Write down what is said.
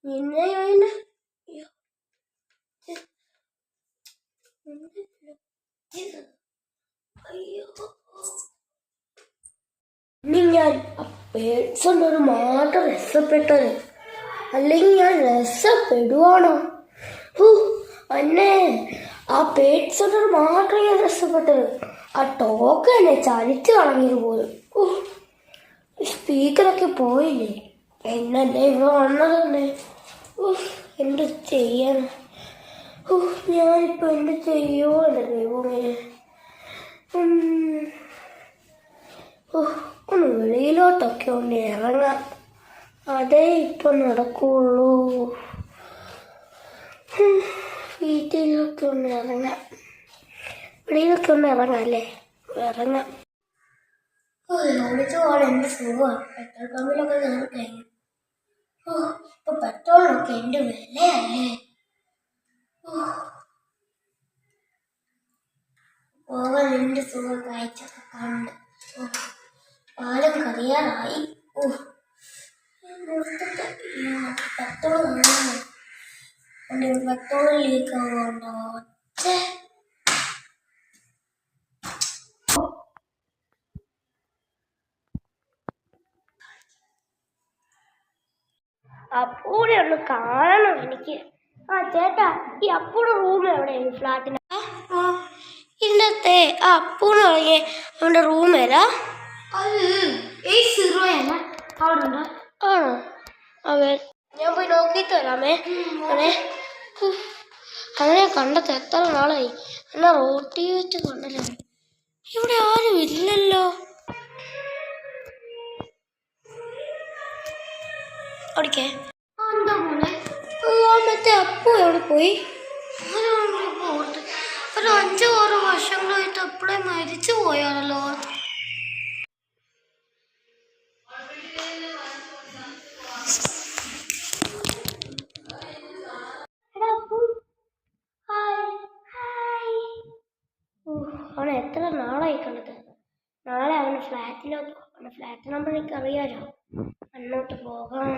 പിന്നെ അയ്യോ ഇനി ഞാൻ പേഴ്സണൊരു മാത്രം രസപ്പെട്ടത്, അല്ലെങ്കിൽ ഞാൻ രസപ്പെടുവാണോ? അന്നെ ആ പേഴ്സണൊരു മാത്രം ഞാൻ രസപ്പെട്ടത്, ആ ടോക്ക് എന്നെ ചരിച്ചു കളഞ്ഞത് പോലും. സ്പീക്കറൊക്കെ പോയില്ലേ, എന്നല്ലേ ഇവിടെ വന്നത് തന്നെ. എന്ത് ചെയ്യാൻ? ഞാനിപ്പോൾ എന്ത് ചെയ്യുമോ എൻ്റെ ദൈവമേ. ഒന്ന് വെളിയിലോട്ടൊക്കെ ഒന്ന് ഇറങ്ങാം, അതേ ഇപ്പം നടക്കുള്ളൂ. വീട്ടിലൊക്കെ ഒന്ന് ഇറങ്ങാം, വെളിയിലൊക്കെ ഒന്ന് ഇറങ്ങാം അല്ലേ, ഇറങ്ങാം. ഓടിച്ചു പോകാൻ എന്ത് സുഖമാണ്. പെട്രോൾ പമ്പിലൊക്കെ കയറി കഴിഞ്ഞു. ഇപ്പൊ പെട്രോളിനൊക്കെ എന്ത് വിലയല്ലേ. പോകാൻ എന്ത് സുഖം, കാഴ്ചയൊക്കെ കണ്ട്. പാലം കറിയാറായി. പെട്രോൾ പെട്രോൾ ലീക്ക് ആവുന്നുണ്ടോ? അപ്പൂടെ ഒന്ന് കാണണം എനിക്ക്. ചേട്ടാ, ഈ അപ്പൂടെ റൂം എവിടെയാണ് ഫ്ലാറ്റിന്? ഇന്നത്തെ ആ അപ്പൂന്ന് പറഞ്ഞ അവൻ്റെ റൂം ഏതാ? ആണോ? അവൻ ഞാൻ പോയി നോക്കിയിട്ട് വരാമേ. അവനെ കണ്ടത് എത്ര നാളായി. എന്നാ റോട്ടി വെച്ച് കണ്ടല്ലോ. ഇവിടെ ആരും ഇല്ലല്ലോ. ഓടിക്കേ. മറ്റേ അപ്പു എവിടെ പോയി? ഒരു 5-6 വർഷങ്ങളായിട്ട് അപ്പളെ മരിച്ചു പോയാണല്ലോ. അവനെ എത്ര നാളായി കണ്ടത്. നാളെ അവൻ്റെ ഫ്ലാറ്റിലോട്ട്, അവൻ്റെ ഫ്ലാറ്റ് നമ്പർ എനിക്ക് അറിയാലോ. അങ്ങോട്ട് പോകാം.